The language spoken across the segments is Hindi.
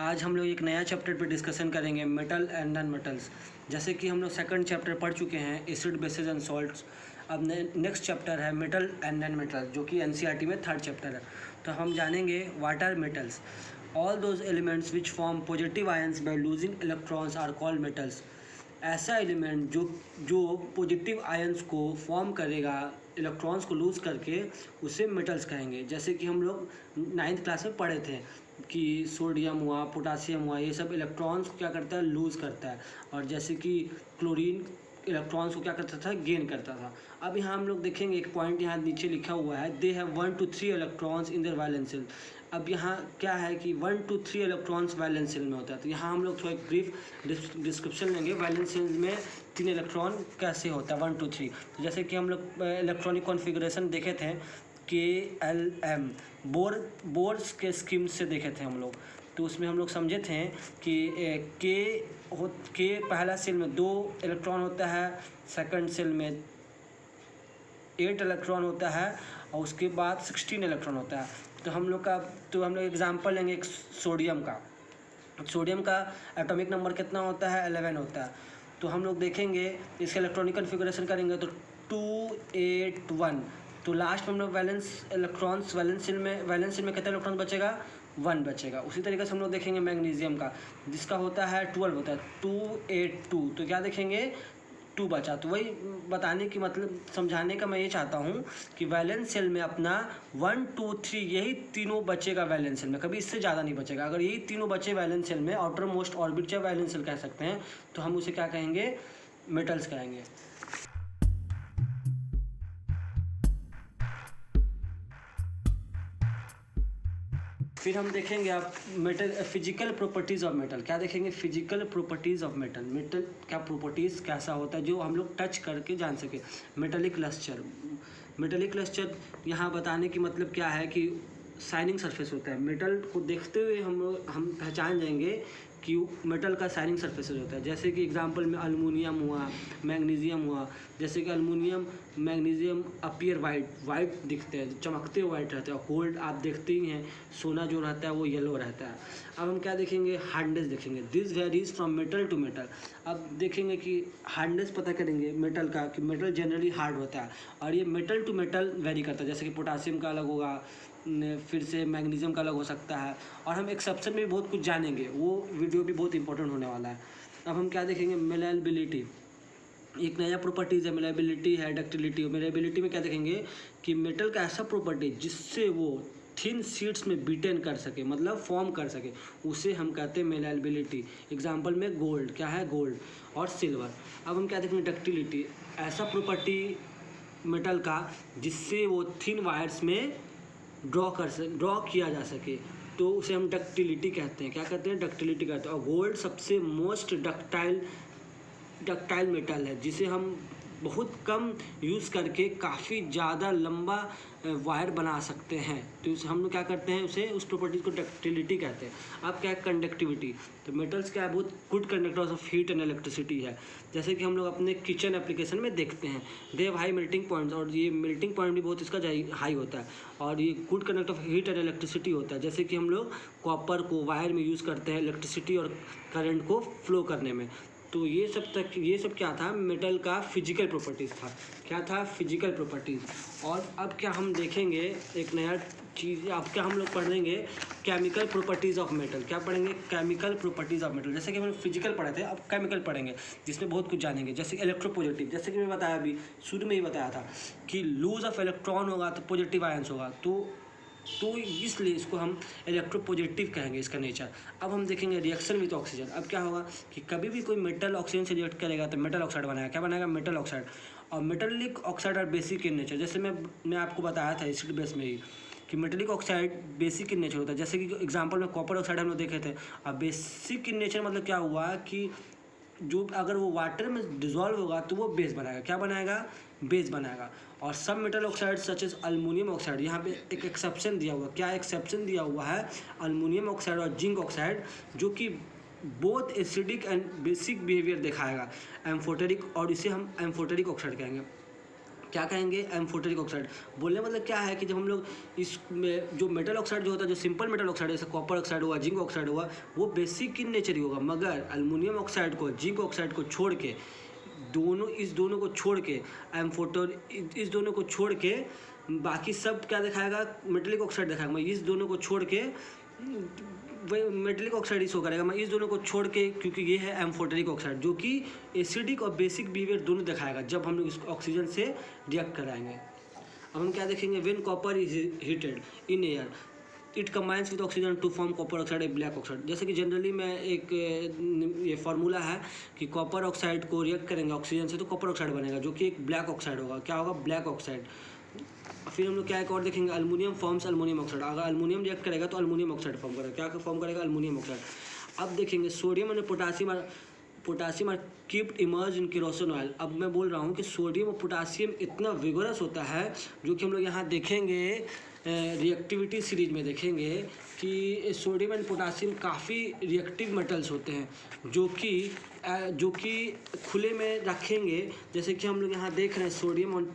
आज हम लोग एक नया चैप्टर पे डिस्कशन करेंगे, मेटल एंड नॉन मेटल्स। जैसे कि हम लोग सेकंड चैप्टर पढ़ चुके हैं, एसिड बेसिस एंड सॉल्ट्स। अब नेक्स्ट चैप्टर है मेटल एंड नॉन मेटल, जो कि एनसीईआरटी में थर्ड चैप्टर है। तो हम जानेंगे what are metals. All those elements which form positive ions by losing electrons are called metals. ऐसा एलिमेंट जो पॉजिटिव आयंस को फॉर्म करेगा इलेक्ट्रॉन्स को लूज़ करके, उसे मेटल्स कहेंगे। जैसे कि हम लोग 9th क्लास में पढ़े थे कि सोडियम हुआ, पोटासियम हुआ, ये सब इलेक्ट्रॉन्स को क्या करता है, लूज़ करता है। और जैसे कि क्लोरीन इलेक्ट्रॉन्स को क्या करता था, गेन करता था। अब यहाँ हम लोग देखेंगे एक पॉइंट यहाँ नीचे लिखा हुआ है, they have 1 to 3 electrons in their valence shell. अब यहाँ क्या है कि 1 to 3 इलेक्ट्रॉन्स वैलेंस शेल में होता है। तो यहाँ हम लोग थोड़ा एक ब्रीफ डिस्क्रिप्शन लेंगे, वैलेंस शेल में 3 इलेक्ट्रॉन कैसे होता है, 1 to 3। तो जैसे कि हम लोग इलेक्ट्रॉनिक कॉन्फ़िगरेशन देखे थे, KLM बोर्स के स्कीम से देखे थे हम लोग। तो उसमें हम लोग समझे थे कि के पहला सेल में 2 इलेक्ट्रॉन होता है, सेकंड सेल में 8 इलेक्ट्रॉन होता है, और उसके बाद 16 इलेक्ट्रॉन होता है। तो हम लोग एग्जांपल लेंगे एक सोडियम का। सोडियम का एटॉमिक नंबर कितना होता है, 11 होता है। तो हम लोग देखेंगे इसका इलेक्ट्रॉनिक कॉन्फ़िगरेशन करेंगे तो 281। तो लास्ट में हम लोग वैलेंस सेल में कितना इलेक्ट्रॉन बचेगा, 1 बचेगा। उसी तरीके से हम लोग देखेंगे मैग्नीशियम का, जिसका होता है 12 होता है, 282। तो क्या देखेंगे, 2 बचा। तो वही बताने की मतलब समझाने का मैं ये चाहता हूँ कि वैलेंस सेल में अपना 1 2 3 यही तीनों बचेगा वैलेंस सेल में, कभी इससे ज़्यादा नहीं बचेगा। अगर यही तीनों बचे वैलेंस सेल में, आउटर मोस्ट ऑर्बिट या वैलेंस सेल कह सकते हैं, तो हम उसे क्या कहेंगे, मेटल्स कहेंगे। फिर हम देखेंगे आप metal physical properties of metal. क्या देखेंगे, physical properties of metal. Metal क्या प्रॉपर्टीज़ कैसा होता है जो हम लोग टच करके जान सके। मेटेलिक लस्टर यहाँ बताने की मतलब क्या है कि शाइनिंग सरफेस होता है। मेटल को देखते हुए हम पहचान जाएंगे कि मेटल का शाइनिंग सरफेसेस होता है। जैसे कि एग्जांपल में अल्मुनियम हुआ, मैग्नीशियम हुआ। जैसे कि अल्मुनियम मैग्नीशियम अपीयर वाइट दिखते हैं, चमकते हुए वाइट रहते हैं। और गोल्ड आप देखते ही हैं, सोना जो रहता है वो येलो रहता है। अब हम क्या देखेंगे, हार्डनेस देखेंगे। This varies from metal to metal. अब देखेंगे कि हार्डनेस पता करेंगे मेटल का, कि मेटल जनरली हार्ड होता है, और ये मेटल टू मेटल वेरी करता है। जैसे कि पोटासियम का अलग होगा, फिर से मैग्नीशियम का अलग हो सकता है। और हम एक्सेप्शन में भी बहुत कुछ जानेंगे, वो वीडियो भी बहुत इंपॉर्टेंट होने वाला है। अब हम क्या देखेंगे, मेलेबिलिटी। एक नया प्रॉपर्टीज़ है, मेलेबिलिटी है, डक्टिलिटी। मेलेबिलिटी में क्या देखेंगे कि मेटल का ऐसा प्रॉपर्टी जिससे वो थिन शीट्स में बीटेन कर सके, मतलब फॉर्म कर सके, उसे हम कहते हैं मेलेबिलिटी। एग्जाम्पल में गोल्ड, क्या है, गोल्ड और सिल्वर। अब हम क्या देखेंगे, डक्टिलिटी। ऐसा प्रॉपर्टी मेटल का जिससे वो थिन वायर्स में ड्रॉ किया जा सके, तो उसे हम डक्टिलिटी कहते हैं। क्या कहते हैं, डक्टिलिटी कहते हैं। और गोल्ड सबसे मोस्ट डक्टाइल मेटल है, जिसे हम बहुत कम यूज़ करके काफ़ी ज़्यादा लंबा वायर बना सकते हैं। तो उसे हम लोग क्या करते हैं, उस प्रॉपर्टीज़ को डक्टिलिटी कहते हैं। अब क्या है, कंडक्टिविटी। तो मेटल्स क्या है, बहुत good conductors of heat and electricity है। जैसे कि हम लोग अपने किचन एप्लीकेशन में देखते हैं, they have high melting points, और ये मेल्टिंग पॉइंट भी बहुत इसका हाई होता है। और ये good conductor of heat and electricity होता है। जैसे कि हम लोग कॉपर को वायर में यूज़ करते हैं इलेक्ट्रिसिटी और करंट को फ्लो करने में। तो ये सब क्या था, मेटल का फिजिकल प्रॉपर्टीज़ था। क्या था, फिजिकल प्रॉपर्टीज़। और अब क्या हम देखेंगे एक नया चीज़, अब क्या हम लोग पढ़ेंगे, केमिकल प्रॉपर्टीज़ ऑफ मेटल। क्या पढ़ेंगे, केमिकल प्रॉपर्टीज़ ऑफ मेटल। जैसे कि हम फिजिकल पढ़े थे, अब केमिकल पढ़ेंगे, जिसमें बहुत कुछ जानेंगे। जैसे इलेक्ट्रोपॉजिटिव, जैसे कि मैं बताया अभी शुरू में ही बताया था कि लूज ऑफ इलेक्ट्रॉन होगा तो पॉजिटिव आयंस होगा, तो इसलिए इसको हम इलेक्ट्रोपॉजिटिव कहेंगे, इसका नेचर। अब हम देखेंगे रिएक्शन विद ऑक्सीजन। अब क्या होगा कि कभी भी कोई मेटल ऑक्सीजन से रिएक्ट करेगा तो मेटल ऑक्साइड बनाएगा। क्या बनाएगा, मेटल ऑक्साइड। और metallic oxide are basic in nature. जैसे मैं आपको बताया था एसिड बेस में ही कि metallic oxide basic in nature होता है। जैसे कि एग्जांपल में कॉपर ऑक्साइड हम लोग देखे थे। अब बेसिक इन नेचर मतलब क्या हुआ कि जो अगर वो वाटर में डिजॉल्व होगा तो वो बेस बनाएगा। क्या बनाएगा, बेस बनाएगा। और सब metal oxide such as aluminium oxide, यहाँ पे एक एक्सेप्शन दिया हुआ। क्या एक्सेप्शन दिया हुआ है, अल्मोनियम ऑक्साइड और जिंक ऑक्साइड, जो कि both acidic and basic behaviour दिखाएगा, एम्फोटेरिक, और इसे हम एम्फोटेरिक ऑक्साइड कहेंगे। क्या कहेंगे, एम्फोटेरिक ऑक्साइड। बोलने मतलब क्या है कि जब हम लोग इसमें जो मेटल ऑक्साइड जो होता है, जो सिंपल मेटल ऑक्साइड जैसे कॉपर ऑक्साइड हुआ, जिंक ऑक्साइड हुआ, वो बेसिक इन नेचर ही होगा, मगर एल्युमिनियम ऑक्साइड को, जिंक ऑक्साइड को छोड़ के, इस दोनों को छोड़ के, इस दोनों को छोड़ के बाकी सब क्या दिखाएगा, मेटेलिक ऑक्साइड दिखाएगा। मैं इस दोनों को छोड़ के मेटेलिक ऑक्साइड शो करेगा, मैं इस दोनों को छोड़ के, क्योंकि ये है एम्फोटेरिक ऑक्साइड जो कि एसिडिक और बेसिक बिहेवियर दोनों दिखाएगा जब हम लोग इसको ऑक्सीजन से रिएक्ट कराएंगे। अब हम क्या देखेंगे, when copper is heated in air it combines with oxygen to form copper oxide a black oxide. जैसे कि जनरली में एक ये फार्मूला है कि कॉपर ऑक्साइड को रिएक्ट करेंगे ऑक्सीजन से तो कॉपर ऑक्साइड बनेगा जो कि एक ब्लैक ऑक्साइड होगा। क्या होगा, ब्लैक ऑक्साइड। फिर हम लोग क्या एक और देखेंगे, अल्युमिनियम फॉर्म्स अल्युमिनियम ऑक्साइड। अगर अल्युमिनियम रिएक्ट करेगा तो अल्युमिनियम ऑक्साइड फॉर्म करेगा। क्या फॉर्म करेगा, अल्युमिनियम ऑक्साइड। अब देखेंगे सोडियम और potassium are kept immerse in kerosene oil. अब मैं बोल रहा हूँ कि सोडियम और पोटासियम इतना विगोरस होता है जो कि हम लोग यहाँ देखेंगे रिएक्टिविटी सीरीज में देखेंगे कि सोडियम एंड पोटासियम काफ़ी रिएक्टिव मेटल्स होते हैं जो कि खुले में रखेंगे। जैसे कि हम लोग यहाँ देख रहे हैं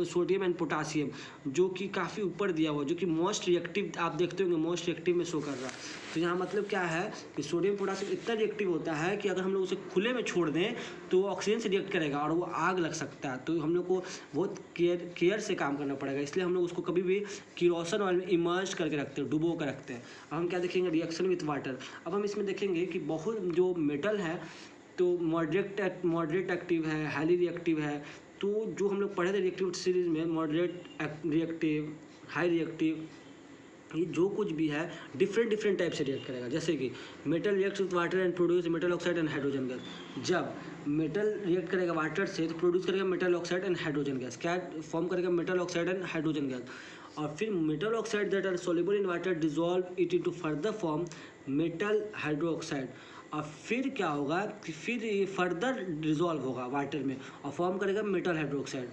सोडियम एंड पोटासियम जो कि काफ़ी ऊपर दिया हुआ, जो कि मोस्ट रिएक्टिव आप देखते होंगे, मोस्ट रिएक्टिव में शो कर रहा है। तो यहाँ मतलब क्या है कि सोडियम पोटासियम इतना रिएक्टिव होता है कि अगर हम लोग उसे खुले में छोड़ दें तो ऑक्सीजन से रिएक्ट करेगा और वो आग लग सकता है। तो हम लोग को बहुत केयर से काम करना पड़ेगा, इसलिए हम लोग उसको कभी भी केरोसिन ऑयल में इमर्ज करके रखते हैं, डुबो कर रखते हैं। अब हम क्या देखेंगे, रिएक्शन विथ वाटर। अब हम इसमें देखेंगे कि बहुत जो मेटल है तो मॉडरेट एक्टिव है, हाईली रिएक्टिव है। तो जो हम लोग पढ़े थे रिएक्टिव सीरीज में, मॉडरेट रिएक्टिव, हाई रिएक्टिव, ये जो कुछ भी है डिफरेंट टाइप से रिएक्ट करेगा। जैसे कि metal reacts with water and produce metal oxide and hydrogen gas. जब मेटल रिएक्ट करेगा वाटर से तो प्रोड्यूस करेगा metal oxide and hydrogen gas. क्या फॉर्म करेगा, metal oxide and hydrogen gas. और फिर metal oxide that are soluble in water dissolve it into further form metal hydroxide. और फिर क्या होगा कि फिर ये फर्दर डिजॉल्व होगा वाटर में और फॉर्म करेगा metal hydroxide.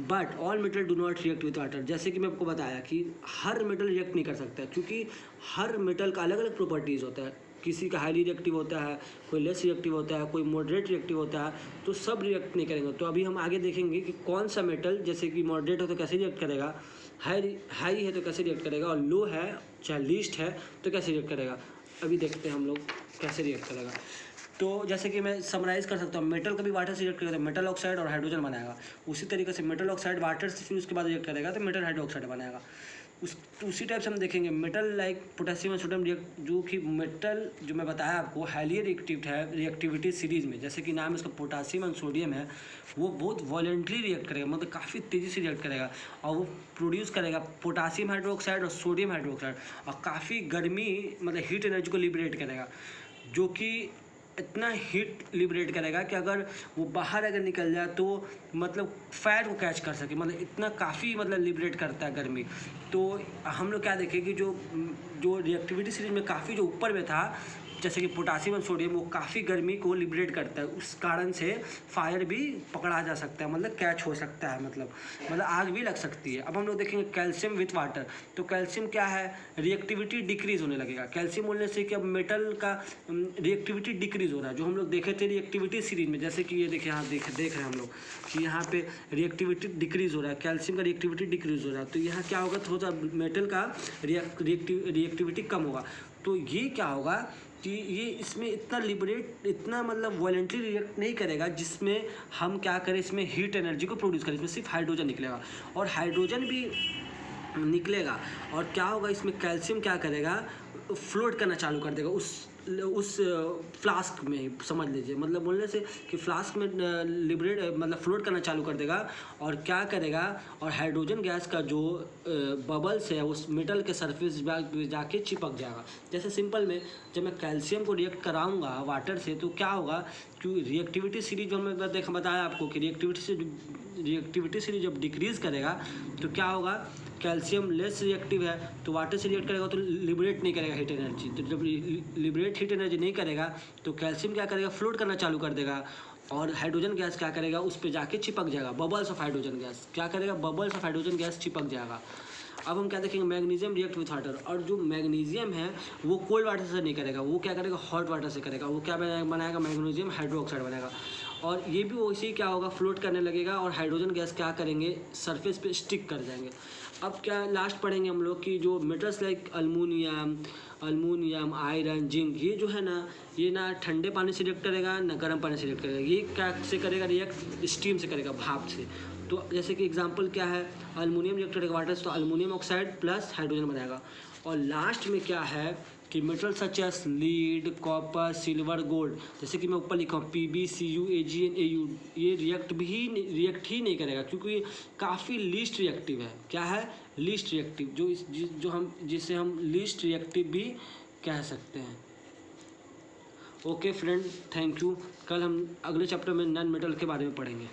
But all metal do not react with water. जैसे कि मैं आपको बताया कि हर मेटल रिएक्ट नहीं कर सकता क्योंकि हर मेटल का अलग अलग प्रॉपर्टीज़ होता है। किसी का हाईली रिएक्टिव होता है, कोई लेस रिएक्टिव होता है, कोई मॉडरेट रिएक्टिव होता है, तो सब रिएक्ट नहीं करेंगे। तो अभी हम आगे देखेंगे कि कौन सा मेटल जैसे कि मॉडरेट हो तो कैसे रिएक्ट करेगा, हाई है तो कैसे रिएक्ट करेगा, और लो है चाहे लीस्ट है तो कैसे रिएक्ट करेगा। अभी देखते हैं हम लोग कैसे रिएक्ट करेगा। तो जैसे कि मैं समराइज़ कर सकता हूँ, मेटल कभी वाटर से रिएक्ट करेगा तो मेटल ऑक्साइड और हाइड्रोजन बनाएगा। उसी तरीके से मेटल ऑक्साइड वाटर से फिर उसके बाद रिएक्ट करेगा तो मेटल हाइड्रोक्साइड बनाएगा। उसी टाइप से हम देखेंगे मेटल लाइक पोटेशियम और सोडियम रिएक्ट, जो कि मेटल जो मैं बताया आपको हाईली रिएक्टिव है रिएक्टिविटी सीरीज में, जैसे कि नाम इसका पोटेशियम और सोडियम है, वो बहुत वॉलेंटली रिएक्ट करेगा, मतलब काफ़ी तेज़ी से रिएक्ट करेगा और वो प्रोड्यूस करेगा पोटेशियम हाइड्रोक्साइड और सोडियम हाइड्रोक्साइड और काफ़ी गर्मी मतलब हीट एनर्जी को लिबरेट करेगा, जो कि इतना हीट लिबरेट करेगा कि अगर वो बाहर अगर निकल जाए तो मतलब फायर को कैच कर सके, मतलब इतना काफ़ी मतलब लिबरेट करता है गर्मी। तो हम लोग क्या देखें कि जो रिएक्टिविटी सीरीज में काफ़ी जो ऊपर में था जैसे कि पोटासियम और सोडियम, वो काफ़ी गर्मी को लिबरेट करता है, उस कारण से फायर भी पकड़ा जा सकता है, मतलब कैच हो सकता है, मतलब आग भी लग सकती है। अब हम लोग देखेंगे कैल्शियम विथ वाटर। तो कैल्शियम क्या है, रिएक्टिविटी डिक्रीज़ होने लगेगा। कैल्शियम बोलने से कि अब मेटल का रिएक्टिविटी डिक्रीज़ हो रहा है, जो हम लोग देखे थे रिएक्टिविटी सीरीज में, जैसे कि ये देखिए यहाँ देख रहे हैं हम लोग कि यहाँ पे रिएक्टिविटी डिक्रीज़ हो रहा है, कैल्शियम का रिएक्टिविटी डिक्रीज़ हो रहा है। तो यहाँ क्या होगा, थोड़ा सा मेटल का रिएक्टिविटी कम होगा। तो ये क्या होगा कि ये इसमें इतना मतलब वॉलेंटरी रिएक्ट नहीं करेगा जिसमें हम क्या करें, इसमें हीट एनर्जी को प्रोड्यूस करें। इसमें सिर्फ हाइड्रोजन निकलेगा और हाइड्रोजन भी निकलेगा और क्या होगा, इसमें कैल्शियम क्या करेगा, फ्लोट करना चालू कर देगा उस फ्लास्क में, समझ लीजिए, मतलब बोलने से कि फ्लास्क में मतलब फ्लोट करना चालू कर देगा और क्या करेगा, और हाइड्रोजन गैस का जो बबल्स है उस मेटल के सरफेस जाके चिपक जाएगा। जैसे सिंपल में जब मैं कैल्शियम को रिएक्ट कराऊंगा वाटर से तो क्या होगा, क्योंकि रिएक्टिविटी सीरीज जो मैं बताया आपको कि रिएक्टिविटी सीरीज जब डिक्रीज़ करेगा तो क्या होगा, कैल्शियम लेस रिएक्टिव है तो वाटर से रिएक्ट करेगा तो लिबरेट नहीं करेगा हीट एनर्जी। तो जब लिबरेट हीट एनर्जी नहीं करेगा तो कैल्शियम क्या करेगा, फ्लोट करना चालू कर देगा और हाइड्रोजन गैस क्या करेगा, उस पर जाके चिपक जाएगा। बबल्स ऑफ हाइड्रोजन गैस क्या करेगा, बबल्स ऑफ हाइड्रोजन गैस चिपक जाएगा। अब हम क्या देखेंगे, मैग्नीशियम रिएक्ट विथ वाटर। और जो मैग्नीशियम है वो कोल्ड वाटर से नहीं करेगा, वो क्या करेगा, हॉट वाटर से करेगा। वो क्या बनाएगा, मैग्नीशियम हाइड्रोक्साइड बनाएगा। और ये भी वैसे ही क्या होगा, फ्लोट करने लगेगा और हाइड्रोजन गैस क्या करेंगे, सरफेस पे स्टिक कर जाएंगे। अब क्या लास्ट पढ़ेंगे हम लोग कि जो metals like aluminium, iron, zinc, ये जो है ना, ये ना ठंडे पानी से रिएक्ट करेगा ना गर्म पानी से रिएक्ट करेगा। ये क्या से करेगा, रिएक्ट स्टीम से करेगा, भाप से। तो जैसे कि एग्जांपल क्या है, अल्मोनियम रिएक्ट करेगा वाटर से, तो अल्मोनियम ऑक्साइड प्लस हाइड्रोजन बनाएगा। और लास्ट में क्या है कि metal such as lead, copper, silver, gold, जैसे कि मैं ऊपर लिखा हूँ PbCu, Ag, Au, ये रिएक्ट ही नहीं करेगा, क्योंकि काफ़ी लीस्ट रिएक्टिव है। क्या है, लीस्ट रिएक्टिव, जिसे हम लीस्ट रिएक्टिव भी कह सकते हैं। Okay friend, thank you. कल हम अगले चैप्टर में नॉन मेटल के बारे में पढ़ेंगे।